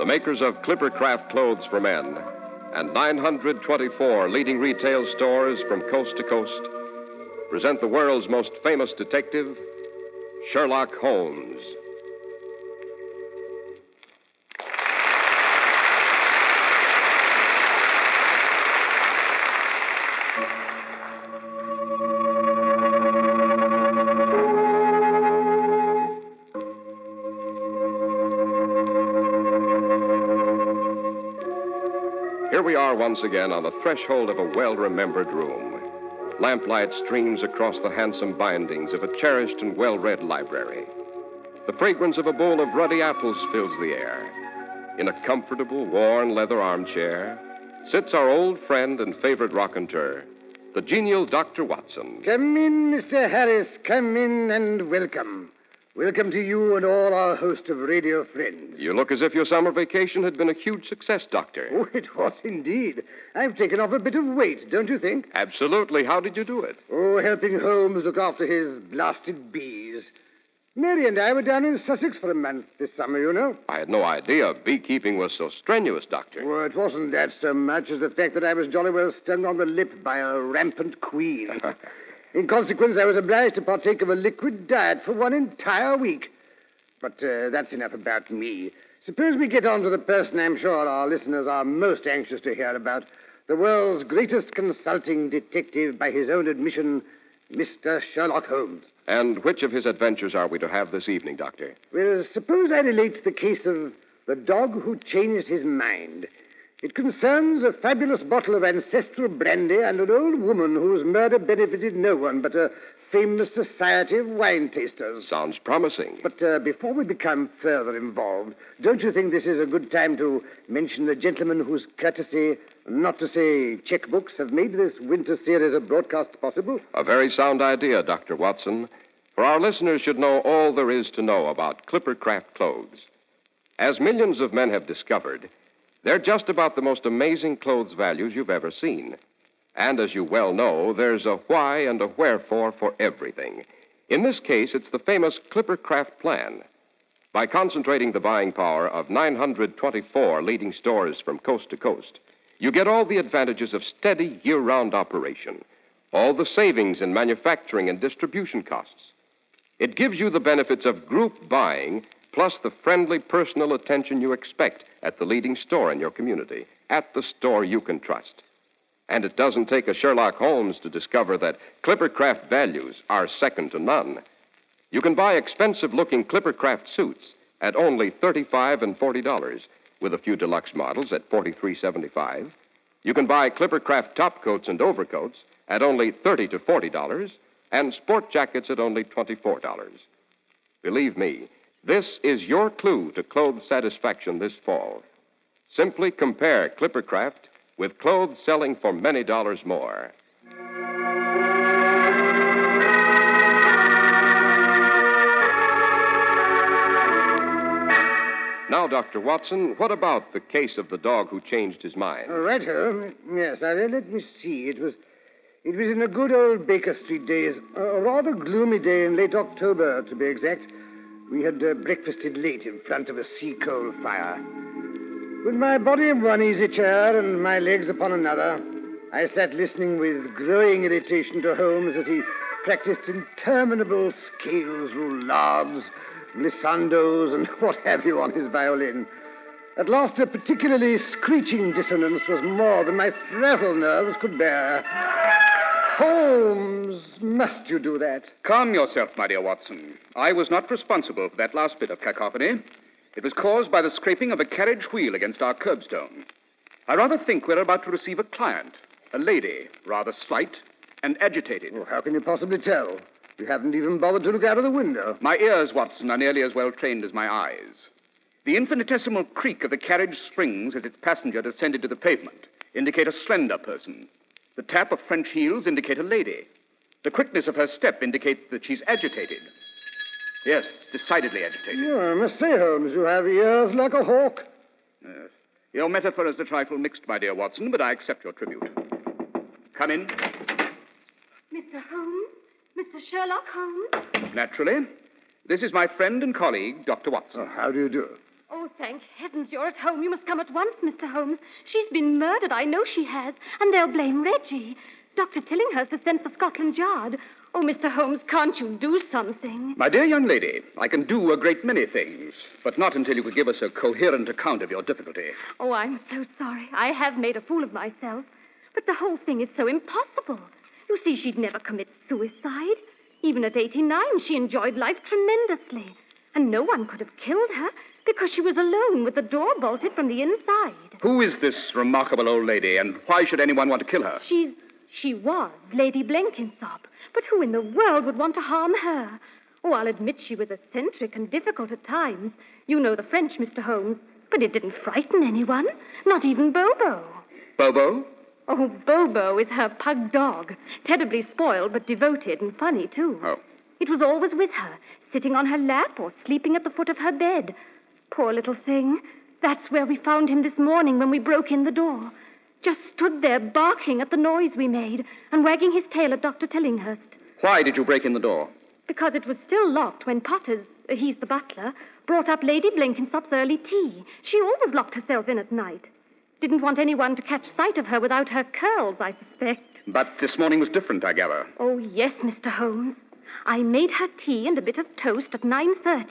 makers of Clippercraft clothes for men, and 924 leading retail stores from coast to coast, present the world's most famous detective, Sherlock Holmes. Here we are once again on the threshold of a well-remembered room. Lamplight streams across the handsome bindings of a cherished and well-read library. The fragrance of a bowl of ruddy apples fills the air. In a comfortable, worn leather armchair sits our old friend and favorite raconteur, the genial Dr. Watson. Come in, Mr. Harris. Come in and welcome. Welcome to you and all our host of radio friends. You look as if your summer vacation had been a huge success, Doctor. Oh, it was indeed. I've taken off a bit of weight, don't you think? Absolutely. How did you do it? Oh, helping Holmes look after his blasted bees. Mary and I were down in Sussex for a month this summer, you know. I had no idea beekeeping was so strenuous, Doctor. Oh, it wasn't that so much as the fact that I was jolly well stung on the lip by a rampant queen. In consequence, I was obliged to partake of a liquid diet for one entire week. But that's enough about me. Suppose we get on to the person I'm sure our listeners are most anxious to hear about. The world's greatest consulting detective, by his own admission, Mr. Sherlock Holmes. And which of his adventures are we to have this evening, Doctor? Well, suppose I relate the case of the dog who changed his mind. It concerns a fabulous bottle of ancestral brandy and an old woman whose murder benefited no one but a famous society of wine tasters. Sounds promising. But before we become further involved, don't you think this is a good time to mention the gentleman whose courtesy, not to say checkbooks, have made this winter series of broadcasts possible? A very sound idea, Dr. Watson. For our listeners should know all there is to know about Clippercraft clothes. As millions of men have discovered, they're just about the most amazing clothes values you've ever seen. And as you well know, there's a why and a wherefore for everything. In this case, it's the famous Clippercraft plan. By concentrating the buying power of 924 leading stores from coast to coast, you get all the advantages of steady year-round operation, all the savings in manufacturing and distribution costs. It gives you the benefits of group buying, plus the friendly personal attention you expect at the leading store in your community, at the store you can trust. And it doesn't take a Sherlock Holmes to discover that Clippercraft values are second to none. You can buy expensive-looking Clippercraft suits at only $35 and $40, with a few deluxe models at $43.75. You can buy Clippercraft topcoats and overcoats at only $30 to $40, and sport jackets at only $24. Believe me, this is your clue to clothes satisfaction this fall. Simply compare Clippercraft with clothes selling for many dollars more. Now, Dr. Watson, what about the case of the dog who changed his mind? Righto. Yes, now let me see. It was in the good old Baker Street days. A rather gloomy day in late October, to be exact. We had breakfasted late in front of a sea-coal fire. With my body in one easy chair and my legs upon another, I sat listening with growing irritation to Holmes as he practiced interminable scales, roulades, glissandos, and what have you on his violin. At last, a particularly screeching dissonance was more than my frazzled nerves could bear. Holmes, must you do that? Calm yourself, my dear Watson. I was not responsible for that last bit of cacophony. It was caused by the scraping of a carriage wheel against our curbstone. I rather think we're about to receive a client, a lady, rather slight and agitated. Well, how can you possibly tell? You haven't even bothered to look out of the window. My ears, Watson, are nearly as well trained as my eyes. The infinitesimal creak of the carriage springs as its passenger descended to the pavement indicate a slender person. The tap of French heels indicate a lady. The quickness of her step indicates that she's agitated. Yes, decidedly agitated. Oh, I must say, Holmes, you have ears like a hawk. Your metaphor is a trifle mixed, my dear Watson, but I accept your tribute. Come in. Mr. Holmes? Mr. Sherlock Holmes? Naturally. This is my friend and colleague, Dr. Watson. Oh, how do you do? Oh, thank heavens you're at home. You must come at once, Mr. Holmes. She's been murdered, I know she has, and they'll blame Reggie. Dr. Tillinghurst has sent for Scotland Yard. Oh, Mr. Holmes, can't you do something? My dear young lady, I can do a great many things, but not until you could give us a coherent account of your difficulty. Oh, I'm so sorry. I have made a fool of myself. But the whole thing is so impossible. You see, she'd never commit suicide. Even at 89, she enjoyed life tremendously. And no one could have killed her because she was alone with the door bolted from the inside. Who is this remarkable old lady, and why should anyone want to kill her? She was Lady Blenkinsop. But who in the world would want to harm her? Oh, I'll admit she was eccentric and difficult at times. You know the French, Mr. Holmes. But it didn't frighten anyone. Not even Bobo. Bobo? Oh, Bobo is her pug dog. Terribly spoiled, but devoted and funny, too. Oh. It was always with her, sitting on her lap or sleeping at the foot of her bed. Poor little thing. That's where we found him this morning when we broke in the door. Just stood there barking at the noise we made and wagging his tail at Dr. Tillinghurst. Why did you break in the door? Because it was still locked when Potters, he's the butler, brought up Lady Blenkinsop's early tea. She always locked herself in at night. Didn't want anyone to catch sight of her without her curls, I suspect. But this morning was different, I gather. Oh, yes, Mr. Holmes. I made her tea and a bit of toast at 9:30.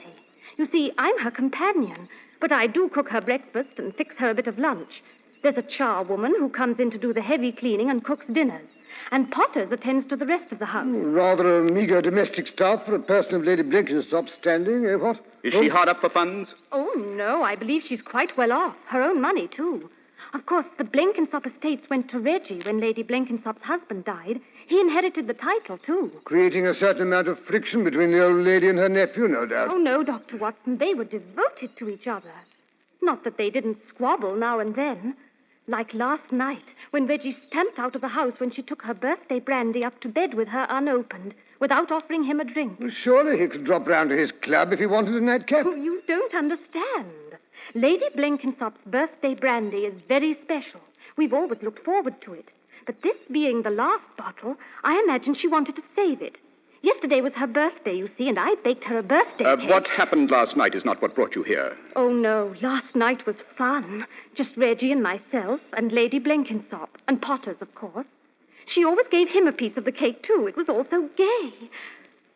You see, I'm her companion, but I do cook her breakfast and fix her a bit of lunch. There's a charwoman who comes in to do the heavy cleaning and cooks dinners. And Potters attends to the rest of the house. Rather a meager domestic staff for a person of Lady Blenkinsop's standing, eh, what? Is she hard up for funds? Oh, no, I believe she's quite well off. Her own money, too. Of course, the Blankensopper estates went to Reggie when Lady Blenkinsop's husband died. He inherited the title, too. Creating a certain amount of friction between the old lady and her nephew, no doubt. Oh, no, Dr. Watson. They were devoted to each other. Not that they didn't squabble now and then. Like last night, when Reggie stamped out of the house when she took her birthday brandy up to bed with her unopened, without offering him a drink. Well, surely he could drop round to his club if he wanted a nightcap. Oh, you don't understand. Lady Blankensop's birthday brandy is very special. We've always looked forward to it. But this being the last bottle, I imagine she wanted to save it. Yesterday was her birthday, you see, and I baked her a birthday cake. What happened last night is not what brought you here. Oh, no. Last night was fun. Just Reggie and myself and Lady Blenkinsop. And Potters, of course. She always gave him a piece of the cake, too. It was all so gay.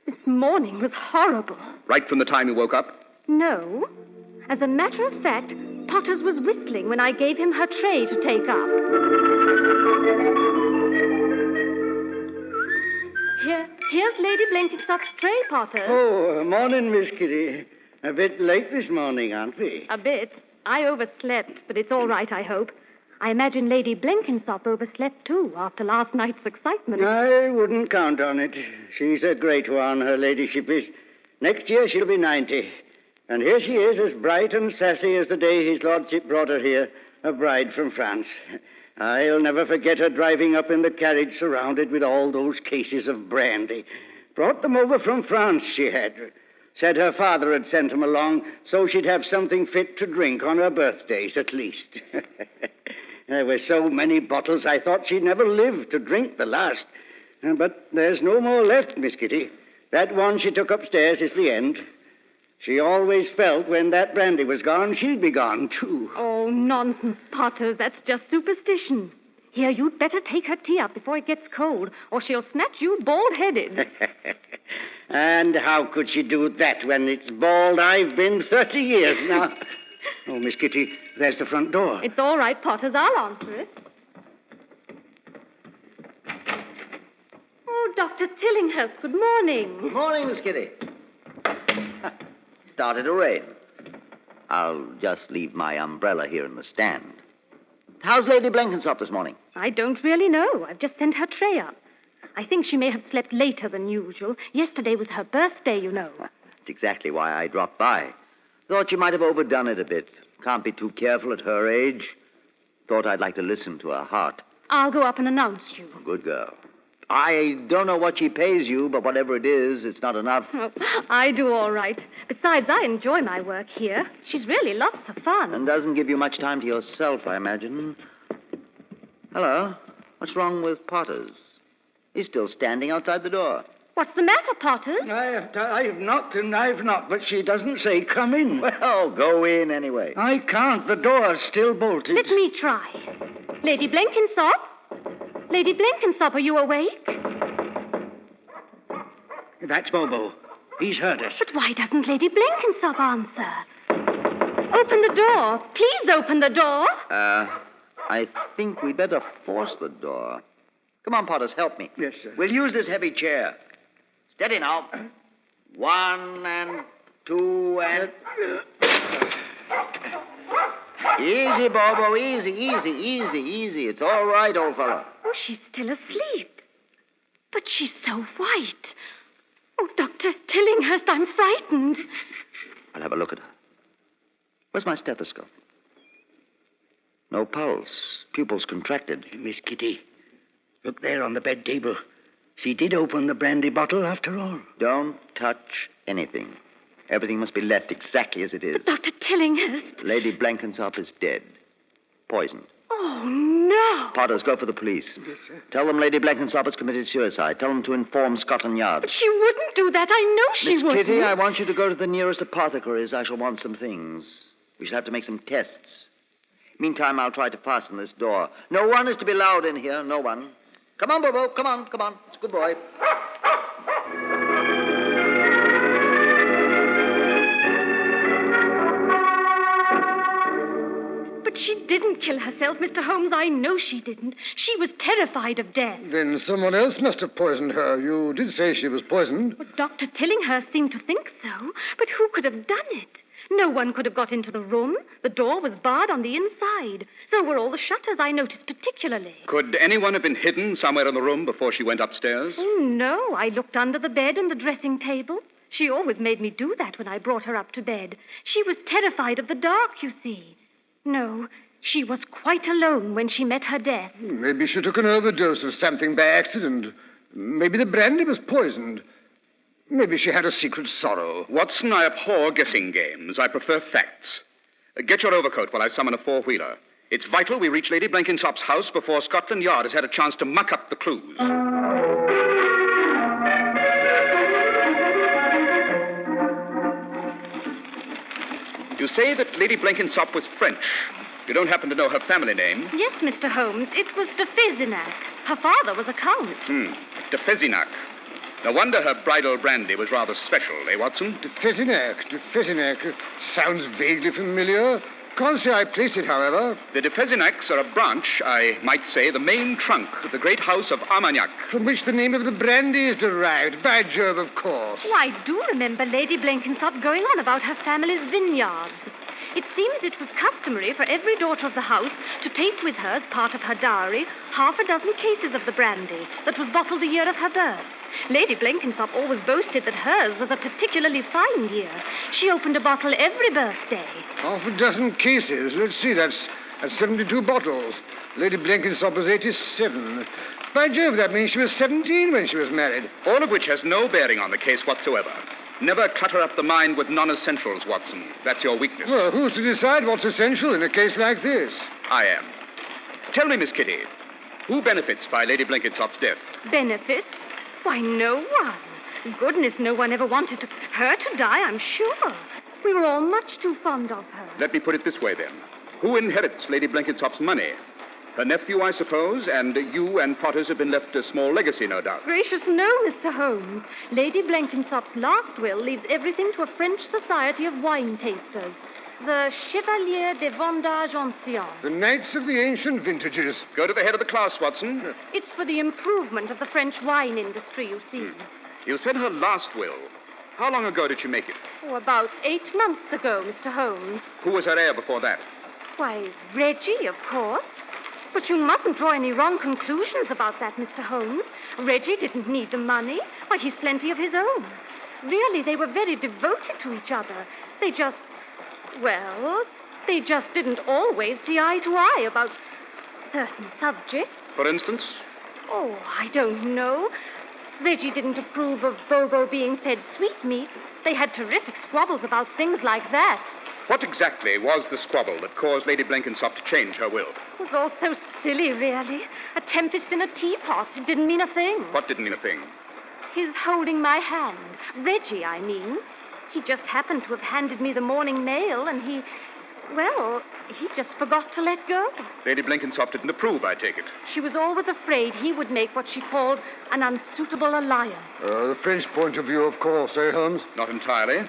This morning was horrible. Right from the time you woke up? No. As a matter of fact, Potters was whistling when I gave him her tray to take up. Here's Lady Blankensop's tray, Potters. Oh, morning, Miss Kitty. A bit late this morning, aren't we? A bit. I overslept, but it's all right, I hope. I imagine Lady Blankensop overslept, too, after last night's excitement. I wouldn't count on it. She's a great one, her ladyship is. Next year she'll be 90. And here she is, as bright and sassy as the day his lordship brought her here, a bride from France. I'll never forget her driving up in the carriage surrounded with all those cases of brandy. Brought them over from France, she had. Said her father had sent them along so she'd have something fit to drink on her birthdays, at least. There were so many bottles I thought she'd never live to drink the last. But there's no more left, Miss Kitty. That one she took upstairs is the end. She always felt when that brandy was gone, she'd be gone, too. Oh, nonsense, Potters. That's just superstition. Here, you'd better take her tea up before it gets cold, or she'll snatch you bald-headed. And how could she do that when it's bald I've been 30 years now? Oh, Miss Kitty, there's the front door. It's all right, Potters. I'll answer it. Oh, Dr. Tillinghurst, good morning. Good morning, Miss Kitty. Started to rain. I'll just leave my umbrella here in the stand. How's Lady Blankensop this morning? I don't really know. I've just sent her tray up. I think she may have slept later than usual. Yesterday was her birthday, you know. That's exactly why I dropped by. Thought you might have overdone it a bit. Can't be too careful at her age. Thought I'd like to listen to her heart. I'll go up and announce you. Good girl. I don't know what she pays you, but whatever it is, it's not enough. Oh, I do all right. Besides, I enjoy my work here. She's really lots of fun. And doesn't give you much time to yourself, I imagine. Hello. What's wrong with Potters? He's still standing outside the door. What's the matter, Potters? I've knocked and I've knocked, but she doesn't say come in. Well, go in anyway. I can't. The door's still bolted. Let me try. Lady Blankensop? Lady Blankensop, are you awake? That's Bobo. He's heard us. But why doesn't Lady Blankensop answer? Open the door. Please open the door. I think we'd better force the door. Come on, Potters, help me. Yes, sir. We'll use this heavy chair. Steady now. 1 and 2 and... Easy, Bobo, easy. It's all right, old fellow. Oh, she's still asleep. But she's so white. Oh, Dr. Tillinghurst, I'm frightened. I'll have a look at her. Where's my stethoscope? No pulse. Pupils contracted. Miss Kitty, look there on the bed table. She did open the brandy bottle after all. Don't touch anything. Everything must be left exactly as it is. But Dr. Tillinghurst... Lady Blankensop is dead. Poisoned. Oh, no. Potters, go for the police. Yes, sir. Tell them Lady Blankensop has committed suicide. Tell them to inform Scotland Yard. But she wouldn't do that. I know she Miss wouldn't. Kitty, I want you to go to the nearest apothecary's. I shall want some things. We shall have to make some tests. Meantime, I'll try to fasten this door. No one is to be allowed in here. No one. Come on, Bobo. Come on. It's a good boy. But she didn't kill herself, Mr. Holmes. I know she didn't. She was terrified of death. Then someone else must have poisoned her. You did say she was poisoned. Well, Dr. Tillinghurst seemed to think so. But who could have done it? No one could have got into the room. The door was barred on the inside. So were all the shutters, I noticed particularly. Could anyone have been hidden somewhere in the room before she went upstairs? Oh, no. I looked under the bed and the dressing table. She always made me do that when I brought her up to bed. She was terrified of the dark, you see. No, she was quite alone when she met her death. Maybe she took an overdose of something by accident. Maybe the brandy was poisoned. Maybe she had a secret sorrow. Watson, I abhor guessing games. I prefer facts. Get your overcoat while I summon a four-wheeler. It's vital we reach Lady Blankensop's house before Scotland Yard has had a chance to muck up the clues. You say that Lady Blankensop was French. You don't happen to know her family name? Yes, Mr. Holmes. It was de Fezinac. Her father was a count. De Fezinac. No wonder her bridal brandy was rather special, eh, Watson? De Fezinac. Sounds vaguely familiar. Can't say I place it, however. The de Fezinacs are a branch, I might say, the main trunk of the great house of Armagnac. From which the name of the brandy is derived. By Jove, of course. Oh, I do remember Lady Blankensop going on about her family's vineyards. It seems it was customary for every daughter of the house to take with her, as part of her dowry, 6 cases of the brandy that was bottled the year of her birth. Lady Blankensop always boasted that hers was a particularly fine year. She opened a bottle every birthday. 6 cases. Let's see, that's 72 bottles. Lady Blankensop was 87. By Jove, that means she was 17 when she was married. All of which has no bearing on the case whatsoever. Never clutter up the mind with non-essentials, Watson. That's your weakness. Well, who's to decide what's essential in a case like this? I am. Tell me, Miss Kitty, who benefits by Lady Blankensop's death? Benefits? Why, no one. Goodness, no one ever wanted her to die, I'm sure. We were all much too fond of her. Let me put it this way, then. Who inherits Lady Blankensop's money? Her nephew, I suppose, and you and Potters have been left a small legacy, no doubt. Gracious, no, Mr. Holmes. Lady Blankensop's last will leaves everything to a French society of wine tasters. The Chevalier des Vendages Anciens. The Knights of the Ancient Vintages. Go to the head of the class, Watson. It's for the improvement of the French wine industry, you see. You said her last will. How long ago did she make it? Oh, about 8 months ago, Mr. Holmes. Who was her heir before that? Why, Reggie, of course. But you mustn't draw any wrong conclusions about that, Mr. Holmes. Reggie didn't need the money. Why, he's plenty of his own. Really, they were very devoted to each other. They just didn't always see eye to eye about certain subjects. For instance? Oh, I don't know. Reggie didn't approve of Bobo being fed sweetmeats. They had terrific squabbles about things like that. What exactly was the squabble that caused Lady Blankensop to change her will? It was all so silly, really. A tempest in a teapot. It didn't mean a thing. What didn't mean a thing? He's holding my hand. Reggie, I mean. He just happened to have handed me the morning mail, and he just forgot to let go. Lady Blenkinsop didn't approve, I take it. She was always afraid he would make what she called an unsuitable alliance. The French point of view, of course, eh, Holmes? Not entirely.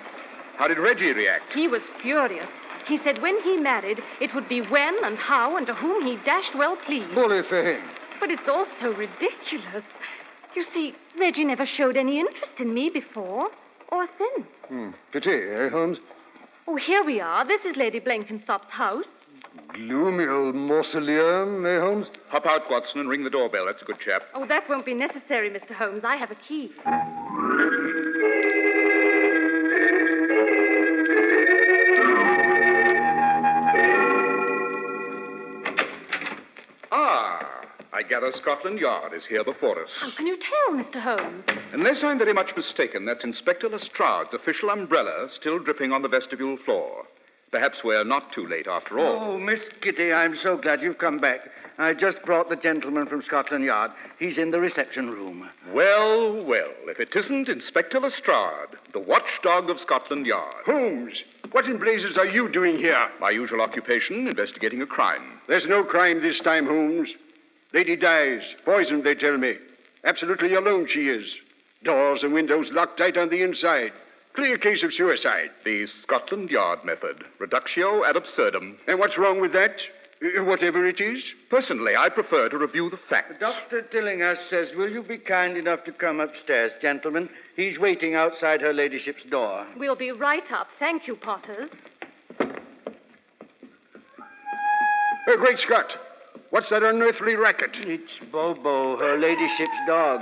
How did Reggie react? He was furious. He said when he married, it would be when and how and to whom he dashed well pleased. Bully for him. But it's all so ridiculous. You see, Reggie never showed any interest in me before or since. Pity, eh, Holmes? Oh, here we are. This is Lady Blankensop's house. Gloomy old mausoleum, eh, Holmes? Hop out, Watson, and ring the doorbell. That's a good chap. Oh, that won't be necessary, Mr. Holmes. I have a key. I gather Scotland Yard is here before us. How can you tell, Mr. Holmes? Unless I'm very much mistaken, that's Inspector Lestrade's official umbrella still dripping on the vestibule floor. Perhaps we're not too late after all. Oh, Miss Kitty, I'm so glad you've come back. I just brought the gentleman from Scotland Yard. He's in the reception room. Well, if it isn't Inspector Lestrade, the watchdog of Scotland Yard. Holmes, what in blazes are you doing here? My usual occupation, investigating a crime. There's no crime this time, Holmes. Lady dies. Poisoned, they tell me. Absolutely alone she is. Doors and windows locked tight on the inside. Clear case of suicide. The Scotland Yard method. Reductio ad absurdum. And what's wrong with that? Whatever it is? Personally, I prefer to review the facts. Dr. Tillinghast says, will you be kind enough to come upstairs, gentlemen? He's waiting outside her ladyship's door. We'll be right up. Thank you, Potters. Great Scott. What's that unearthly racket? It's Bobo, her ladyship's dog.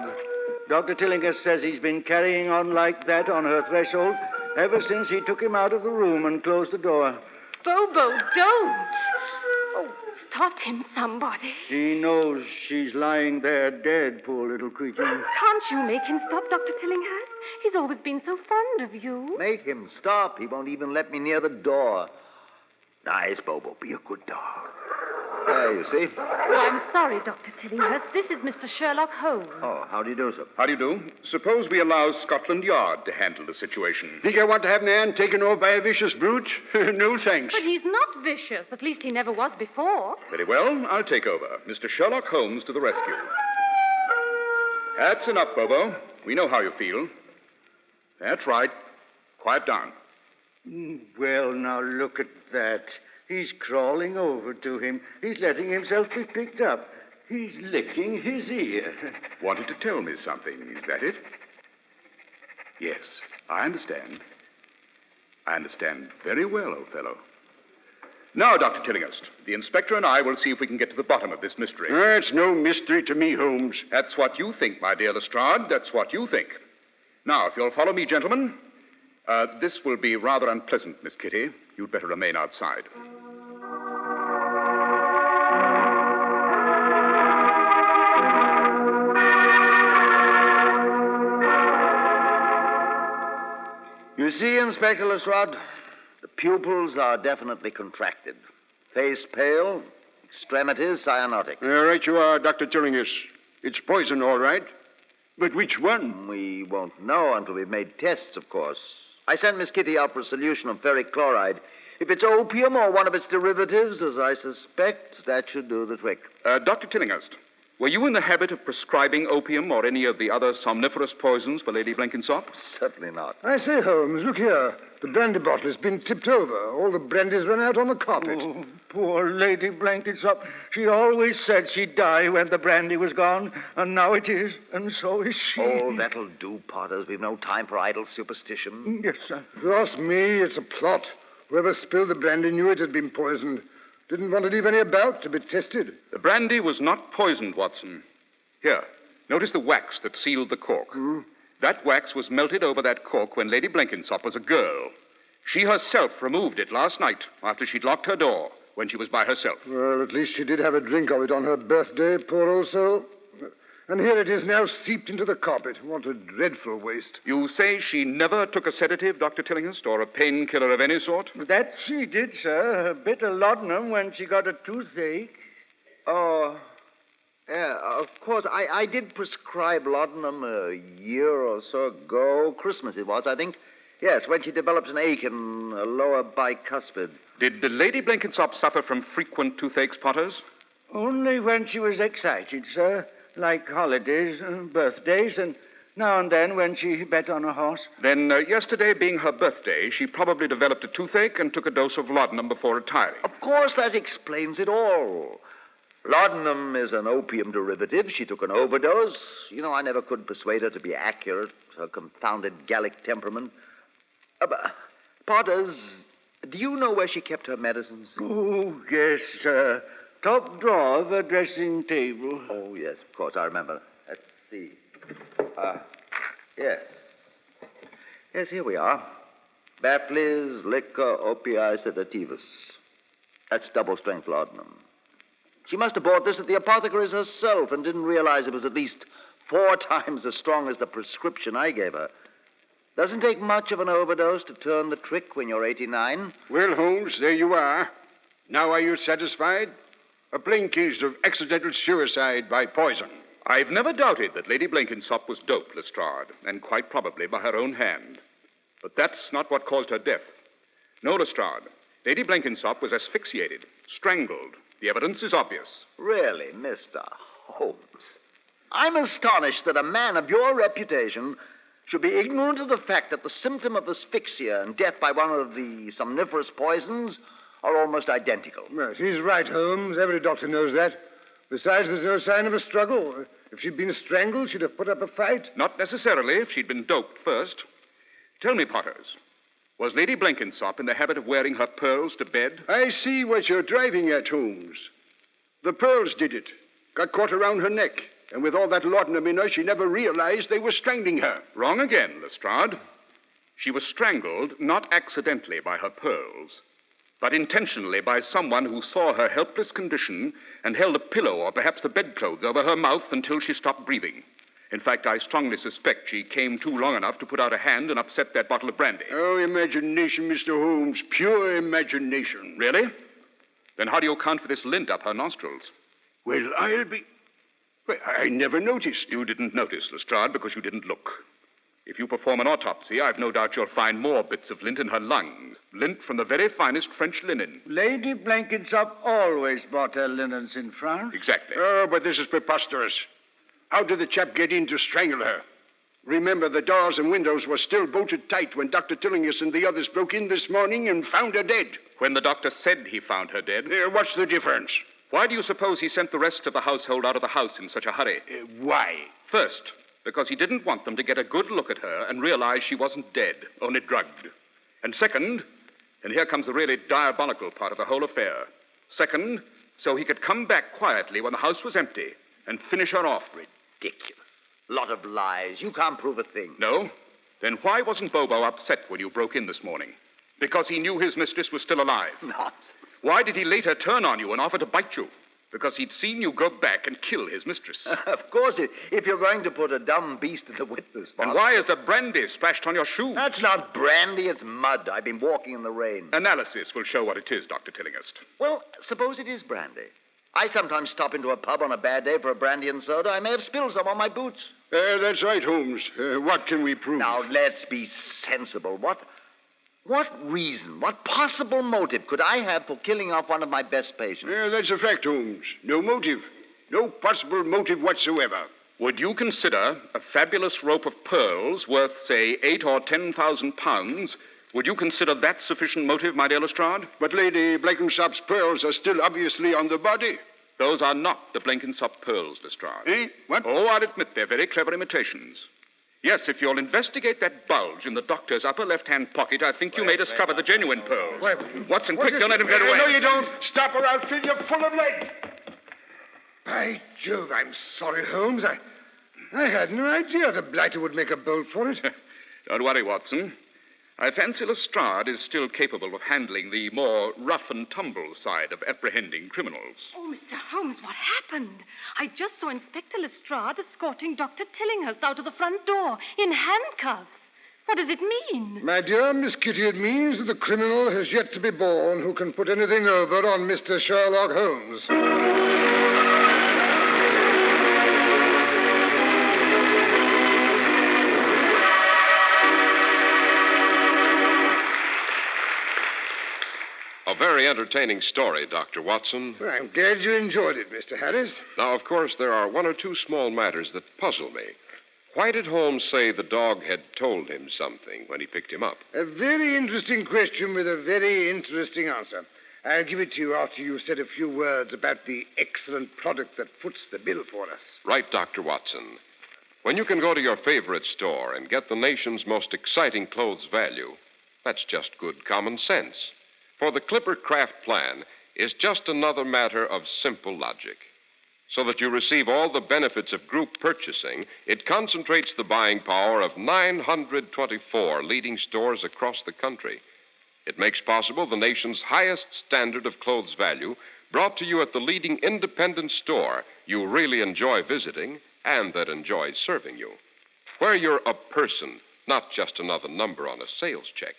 Dr. Tillinghast says he's been carrying on like that on her threshold ever since he took him out of the room and closed the door. Bobo, don't! Oh, stop him, somebody. He knows she's lying there dead, poor little creature. Can't you make him stop, Dr. Tillinghast? He's always been so fond of you. Make him stop. He won't even let me near the door. Nice, Bobo. Be a good dog. There, you see. Oh, I'm sorry, Dr. Tillinghast. This is Mr. Sherlock Holmes. Oh, how do you do, sir? How do you do? Suppose we allow Scotland Yard to handle the situation. Think I want to have my hand taken off by a vicious brute? No, thanks. But he's not vicious. At least he never was before. Very well, I'll take over. Mr. Sherlock Holmes to the rescue. That's enough, Bobo. We know how you feel. That's right. Quiet down. Well, now look at that. He's crawling over to him. He's letting himself be picked up. He's licking his ear. Wanted to tell me something, is that it? Yes, I understand. I understand very well, old fellow. Now, Dr. Tillinghast, the inspector and I will see if we can get to the bottom of this mystery. It's no mystery to me, Holmes. That's what you think, my dear Lestrade. That's what you think. Now, if you'll follow me, gentlemen. This will be rather unpleasant, Miss Kitty. You'd better remain outside. You see, Inspector Lestrade, the pupils are definitely contracted. Face pale, extremities cyanotic. Right you are, Dr. Tirinus. It's poison, all right. But which one? We won't know until we've made tests, of course. I sent Miss Kitty out for a solution of ferric chloride. If it's opium or one of its derivatives, as I suspect, that should do the trick. Dr. Tillinghast, were you in the habit of prescribing opium or any of the other somniferous poisons for Lady Blenkinsop? Certainly not. I say, Holmes, look here. The brandy bottle has been tipped over. All the brandy's run out on the carpet. Oh, poor Lady Blankensop. She always said she'd die when the brandy was gone, and now it is, and so is she. Oh, that'll do, Potters. We've no time for idle superstition. Yes, sir. If you ask me, it's a plot. Whoever spilled the brandy knew it had been poisoned. Didn't want to leave any about to be tested. The brandy was not poisoned, Watson. Here, notice the wax that sealed the cork. That wax was melted over that cork when Lady Blenkinsop was a girl. She herself removed it last night after she'd locked her door when she was by herself. Well, at least she did have a drink of it on her birthday, poor old soul. And here it is now seeped into the carpet. What a dreadful waste. You say she never took a sedative, Dr. Tillinghast, or a painkiller of any sort? That she did, sir. A bit of laudanum when she got a toothache. Oh, Yeah, of course, I did prescribe laudanum a year or so ago. Christmas it was, I think. Yes, when she developed an ache in the lower bicuspid. Did Lady Blenkinsop suffer from frequent toothaches, Potters? Only when she was excited, sir. Like holidays, birthdays, and now and then when she bet on a horse. Then yesterday being her birthday, she probably developed a toothache and took a dose of laudanum before retiring. Of course, that explains it all. Laudanum is an opium derivative. She took an overdose. You know, I never could persuade her to be accurate. Her confounded Gallic temperament. Potters, do you know where she kept her medicines? Oh, yes, sir. Top drawer of a dressing table. Oh, yes, of course, I remember. Let's see. Yes. Yes, here we are. Batley's Liquor Opii Sedativus. That's double-strength laudanum. She must have bought this at the apothecary's herself and didn't realize it was at least 4 times as strong as the prescription I gave her. Doesn't take much of an overdose to turn the trick when you're 89. Well, Holmes, there you are. Now are you satisfied? A plain case of accidental suicide by poison. I've never doubted that Lady Blankensopper was doped, Lestrade, and quite probably by her own hand. But that's not what caused her death. No, Lestrade. Lady Blankensopper was asphyxiated, strangled. The evidence is obvious. Really, Mr. Holmes? I'm astonished that a man of your reputation should be ignorant of the fact that the symptom of asphyxia and death by one of the somniferous poisons are almost identical. Yes, he's right, Holmes. Every doctor knows that. Besides, there's no sign of a struggle. If she'd been strangled, she'd have put up a fight. Not necessarily if she'd been doped first. Tell me, Potters, was Lady Blankensopper in the habit of wearing her pearls to bed? I see what you're driving at, Holmes. The pearls did it. Got caught around her neck. And with all that laudanum in her, she never realized they were strangling her. Wrong again, Lestrade. She was strangled not accidentally by her pearls, but intentionally by someone who saw her helpless condition and held a pillow or perhaps the bedclothes over her mouth until she stopped breathing. In fact, I strongly suspect she came too long enough to put out a hand and upset that bottle of brandy. Oh, imagination, Mr. Holmes. Pure imagination. Really? Then how do you account for this lint up her nostrils? Well, I never noticed. You didn't notice, Lestrade, because you didn't look. If you perform an autopsy, I've no doubt you'll find more bits of lint in her lungs. Lint from the very finest French linen. Lady Blankensop always bought her linens in France. Exactly. Oh, but this is preposterous. How did the chap get in to strangle her? Remember, the doors and windows were still bolted tight when Dr. Tirinus and the others broke in this morning and found her dead. When the doctor said he found her dead. What's the difference? Why do you suppose he sent the rest of the household out of the house in such a hurry? Why? First, because he didn't want them to get a good look at her and realize she wasn't dead, only drugged. And second, and here comes the really diabolical part of the whole affair. Second, so he could come back quietly when the house was empty and finish her off. Ridiculous. Lot of lies. You can't prove a thing. No? Then why wasn't Bobo upset when you broke in this morning? Because he knew his mistress was still alive. Nonsense. Why did he later turn on you and offer to bite you? Because he'd seen you go back and kill his mistress. Of course, if you're going to put a dumb beast in the witness box. And why is the brandy splashed on your shoe? That's not brandy, it's mud. I've been walking in the rain. Analysis will show what it is, Dr. Tillinghast. Well, suppose it is brandy. I sometimes stop into a pub on a bad day for a brandy and soda. I may have spilled some on my boots. That's right, Holmes. What can we prove? Now, let's be sensible. What reason, what possible motive could I have for killing off one of my best patients? That's a fact, Holmes. No motive. No possible motive whatsoever. Would you consider a fabulous rope of pearls worth, say, 8,000 or 10,000 pounds? Would you consider that sufficient motive, my dear Lestrade? But Lady Blankensop's pearls are still obviously on the body. Those are not the Blankensop pearls, Lestrade. Eh? What? Oh, I'll admit they're very clever imitations. Yes, if you'll investigate that bulge in the doctor's upper left-hand pocket, I think you may discover the genuine pearls. Watson, quick, don't let him get away. No, you don't. Stop or I'll fill you full of lead. By Jove, I'm sorry, Holmes. I had no idea the blighter would make a bolt for it. Don't worry, Watson. I fancy Lestrade is still capable of handling the more rough-and-tumble side of apprehending criminals. Oh, Mr. Holmes, what happened? I just saw Inspector Lestrade escorting Dr. Tillinghast out of the front door in handcuffs. What does it mean? My dear Miss Kitty, it means that the criminal has yet to be born who can put anything over on Mr. Sherlock Holmes. very entertaining story, Dr. Watson. Well, I'm glad you enjoyed it, Mr. Harris. Now, of course, there are one or two small matters that puzzle me. Why did Holmes say the dog had told him something when he picked him up? A very interesting question with a very interesting answer. I'll give it to you after you've said a few words about the excellent product that foots the bill for us. Right, Dr. Watson. When you can go to your favorite store and get the nation's most exciting clothes value, that's just good common sense. For the Clipper Craft plan is just another matter of simple logic. So that you receive all the benefits of group purchasing, it concentrates the buying power of 924 leading stores across the country. It makes possible the nation's highest standard of clothes value, brought to you at the leading independent store you really enjoy visiting and that enjoys serving you. Where you're a person, not just another number on a sales check.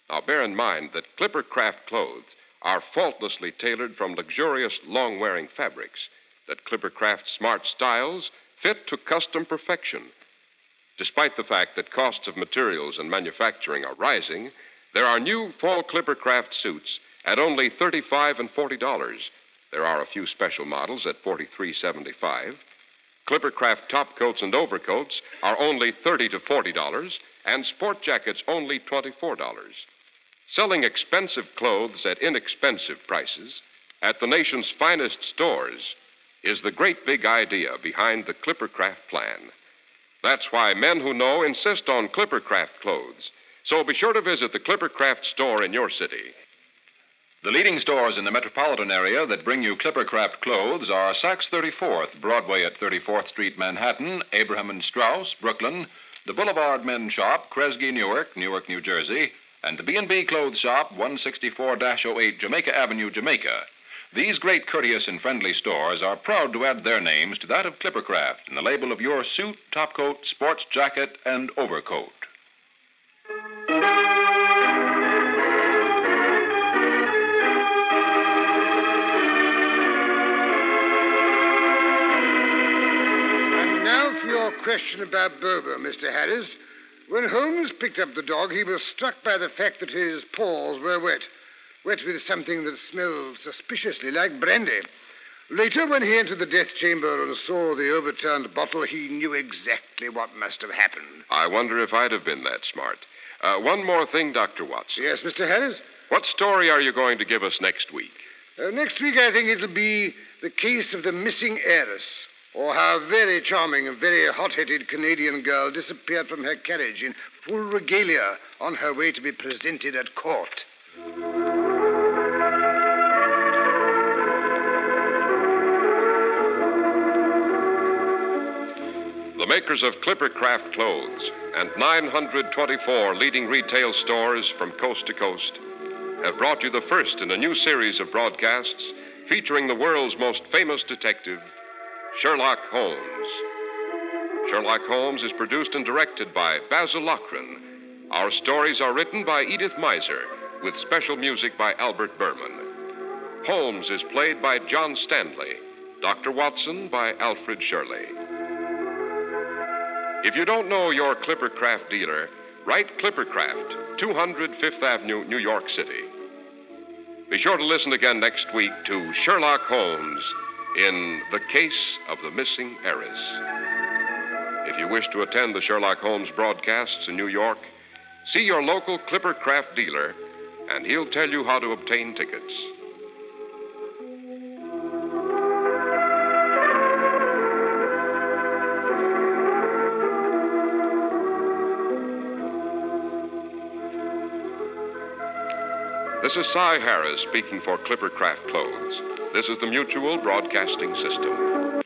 Now, bear in mind that Clipper Craft clothes are faultlessly tailored from luxurious, long-wearing fabrics, that Clipper Craft smart styles fit to custom perfection. Despite the fact that costs of materials and manufacturing are rising, there are new fall Clipper Craft suits at only $35 and $40. There are a few special models at $43.75. Clipper Craft top coats and overcoats are only $30 to $40, and sport jackets only $24. Selling expensive clothes at inexpensive prices at the nation's finest stores is the great big idea behind the Clipper Craft plan. That's why men who know insist on Clipper Craft clothes. So be sure to visit the Clipper Craft store in your city. The leading stores in the metropolitan area that bring you Clipper Craft clothes are Saks 34th, Broadway at 34th Street, Manhattan, Abraham and Straus, Brooklyn, the Boulevard Men's Shop, Kresge, Newark, New Jersey, and the B&B Clothes Shop, 164-08 Jamaica Avenue, Jamaica. These great, courteous, and friendly stores are proud to add their names to that of Clipper Craft in the label of your suit, topcoat, sports jacket, and overcoat. And now for your question about Bobo, Mr. Harris. When Holmes picked up the dog, he was struck by the fact that his paws were wet with something that smelled suspiciously like brandy. Later, when he entered the death chamber and saw the overturned bottle, he knew exactly what must have happened. I wonder if I'd have been that smart. One more thing, Dr. Watson. Yes, Mr. Harris? What story are you going to give us next week? Next week, I think it'll be the case of the missing heiress, or how a very charming and very hot-headed Canadian girl disappeared from her carriage in full regalia on her way to be presented at court. The makers of Clipper Craft clothes and 924 leading retail stores from coast to coast have brought you the first in a new series of broadcasts featuring the world's most famous detective, Sherlock Holmes. Sherlock Holmes is produced and directed by Basil Lochran. Our stories are written by Edith Miser, with special music by Albert Berman. Holmes is played by John Stanley, Dr. Watson by Alfred Shirley. If you don't know your Clipper Craft dealer, write Clipper Craft, 200 Fifth Avenue, New York City. Be sure to listen again next week to Sherlock Holmes in The Case of the Missing Heiress. If you wish to attend the Sherlock Holmes broadcasts in New York, see your local Clipper Craft dealer, and he'll tell you how to obtain tickets. This is Cy Harris speaking for Clipper Craft Clothes. This is the Mutual Broadcasting System.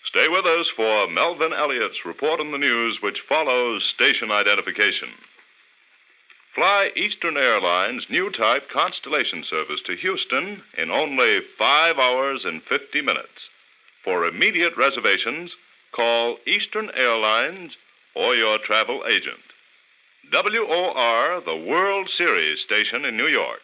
Stay with us for Melvin Elliott's report on the news, which follows station identification. Fly Eastern Airlines' new type Constellation service to Houston in only 5 hours and 50 minutes. For immediate reservations, call Eastern Airlines or your travel agent. WOR, the World Series station in New York.